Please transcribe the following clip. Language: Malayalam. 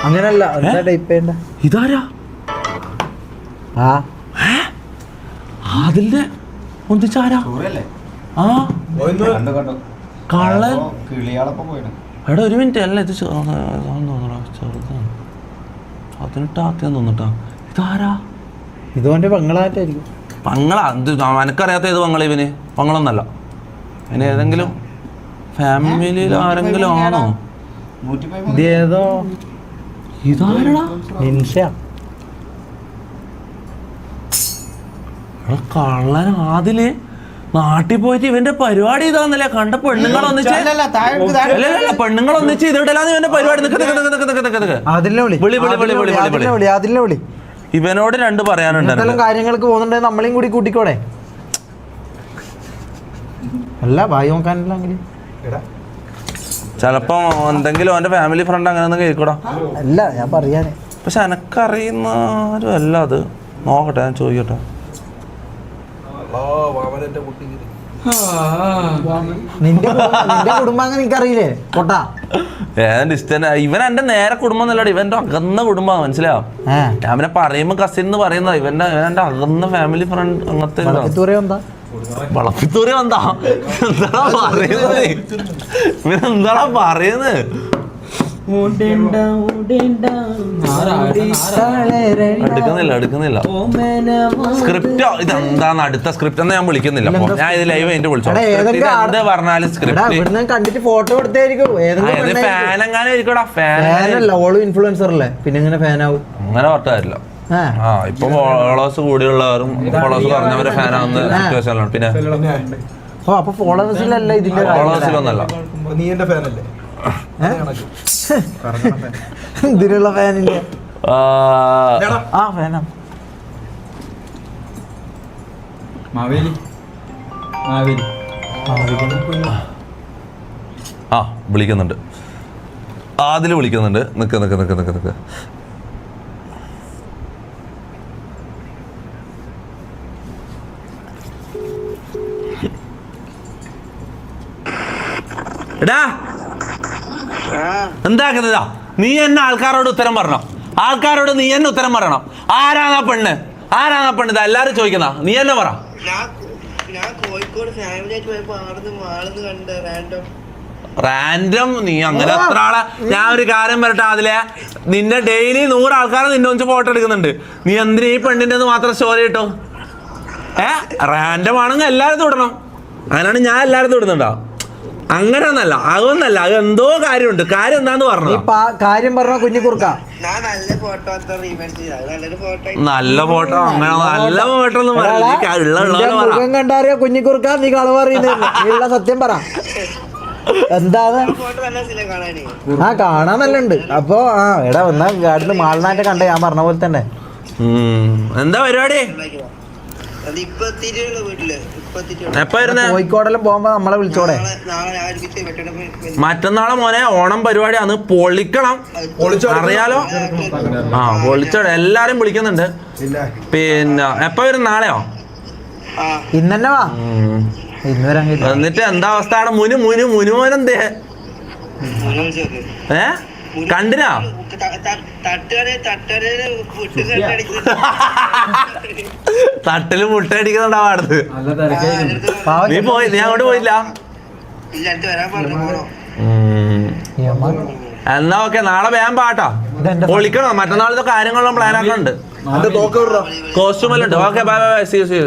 അങ്ങനല്ല ഇതാരാ അതിന്റെ ഒന്നിച്ചാരാ ആ കള്ളൻ എടാ ഒരു മിനിറ്റ് അല്ല ഇത് ചെറുതാണ് 18 ആദ്യം തോന്നിട്ടാ ഇതാരാ ഇതുകൊണ്ട് പങ്ങളായിട്ടായിരിക്കും പങ്ങളാ എനക്കറിയാത്ത ഏത് പങ്ങള ഇവന് പങ്ങളൊന്നല്ല ഇനി ഏതെങ്കിലും ഫാമിലിയിൽ ആരെങ്കിലും ആണോ ഇതേതോ ഇതാരടാ നിൻഷ കള്ളൻ ആദില് നാട്ടിൽ പോയിട്ട് ഇവന്റെ പരിപാടി ഇതാന്നല്ലേ കണ്ട പെണ്ണുങ്ങൾ ഒന്നിച്ച് പെണ്ണുങ്ങൾ ഒന്നിച്ച് ഇതിടലാന്ന് ഇവന്റെ പരിപാടി ഇവനോട് 2 പറയാനുണ്ട് കാര്യങ്ങൾക്ക് പോകുന്നുണ്ടെ നമ്മളെയും കൂടി കൂട്ടിക്കോടെ അല്ല ഭായി നോക്കാനില്ലെങ്കിൽ ചെലപ്പോ എന്തെങ്കിലും അവന്റെ ഫാമിലി ഫ്രണ്ട് അങ്ങനെ ഒന്നും കേൾക്കൂടാ അല്ല ഞാൻ പറയാന് പക്ഷെ എനക്കറിയുന്ന ആരും അല്ല അത് നോക്കട്ടെ ഞാൻ ചോദിക്കട്ടെ നിന്റെ കുടുംബം അങ്ങനെ എനിക്കറിയില്ലേ കൊട്ടാ ഇവൻ എന്റെ നേരെ കുടുംബം എന്നല്ല ഇവന്റെ അകന്ന കുടുംബം മനസ്സിലായോ ഞാൻ അവനെ പറയുമ്പോ കസിൻ എന്ന് പറയുന്നത് ഇവന്റെ അകന്ന ഫാമിലി ഫ്രണ്ട് അങ്ങനത്തെ വളപ്പിത്തൂറി വന്നാ എന്താ പറയുന്നത് ഇവനെന്താടാ പറയുന്നത് എടുക്കുന്നില്ല സ്ക്രിപ്റ്റോ ഇതെന്താന്ന് അടുത്ത സ്ക്രിപ്റ്റ് എന്നാ ഞാൻ വിളിക്കുന്നില്ല ഞാൻ ഇത് ലൈവ് അതിന്റെ വിളിച്ചോ എന്ത് പറഞ്ഞാലും സ്ക്രിപ്റ്റ് കണ്ടിട്ട് ഫോട്ടോ എടുത്തായിരിക്കും ഫാനെങ്ങാനും ആയിരിക്കടാ ഇൻഫ്ലുവൻസർ അല്ലേ പിന്നെ എങ്ങനെ ഫാനാവും അങ്ങനെ പറഞ്ഞില്ല ഇപ്പൊ ഫോളോവേഴ്സ് കൂടിയുള്ളവരും ഫോളോവേഴ്സ് കുറഞ്ഞവരെ ഫാനാവുന്ന സിറ്റുവേഷനിലാണ് പിന്നെ ഫോളോവേഴ്സിലല്ല ഇതിന്റെ ഫോളോവേഴ്സിലൊന്നല്ല നീ എന്റെ ഫാനല്ലേ ഇതിനുള്ള ഫാനിന്റെ ഫാനാ വിളിക്കുന്നുണ്ട് അതില് വിളിക്കുന്നുണ്ട് നിക്ക് എടാ എന്താക്കുന്നതാ നീ എന്നെ ആൾക്കാരോട് ഉത്തരം പറഞ്ഞോ ആൾക്കാരോട് നീ എന്നെ ഉത്തരം പറയണം ആരാന്നാ പെണ്ണ് ഇത് എല്ലാരും ചോദിക്കുന്ന നീ എന്നെ പറ റാൻഡം നീ അങ്ങനെ എത്ര ആളെ ഞാൻ ഒരു കാര്യം പറയട്ടെ അതിലെ നിന്നെ ഡെയിലി 100 ആൾക്കാരെ നിന്നെ വെച്ച് ഫോട്ടോ എടുക്കുന്നുണ്ട് നീ എന്തിനാ ഈ പെണ്ണിന്റെ മാത്രം സ്റ്റോറി ഇട്ടോ റാൻഡം ആണെങ്കിൽ എല്ലാരും തൊടണം അങ്ങനെയാണ് ഞാൻ എല്ലാരും തൊടുന്നുണ്ടോ അങ്ങനെ ഒന്നല്ല അതൊന്നല്ല അത് എന്തോ കാര്യമുണ്ട് കാര്യം എന്താന്ന് പറഞ്ഞു കാര്യം പറഞ്ഞ കുഞ്ഞിക്കുറുക്ക നല്ല ഫോട്ടോ അങ്ങനെ നല്ല ഫോട്ടോ ഒന്നും കണ്ടറിയോ കുഞ്ഞിക്കുറുക്ക നീ കളവ് പറയുന്നില്ല സത്യം പറ എന്താണ് കാണാൻ നല്ല ഉണ്ട് അപ്പൊ എടാ ഒന്നാ ഗാഡിന്ന് മാളിനായിട്ട് കണ്ടേ ഞാൻ പറഞ്ഞ പോലെ തന്നെ എന്താ പരിപാടി കോഴിക്കോടെല്ലാം പോകുമ്പോ നമ്മളെ വിളിച്ചോടെ മറ്റന്നാളെ മോനെ ഓണം പരിപാടിയാണ് പൊളിക്കണം അറിയാലോ പൊളിച്ചോടെ എല്ലാരും വിളിക്കുന്നുണ്ട് പിന്നെ എപ്പ വരും നാളെയോ ഇന്നെ വാ എന്നിട്ട് എന്താ അവസ്ഥ മുനുമോനെന്തേ കണ്ടിനാ തട്ടില് മുട്ട അടിക്കുന്നുണ്ടാവും അടുത്ത് നീ അങ്ങോട്ട് പോയില്ല എന്നാ ഓക്കെ നാളെ വേഗം പാട്ടാ പൊളിക്കണം മറ്റന്നാളത്തെ കാര്യങ്ങളും പ്ലാൻ ആക്കുന്നുണ്ട് കോസ്റ്റ്യൂമെല്ലാം ഉണ്ട് okay bye bye see U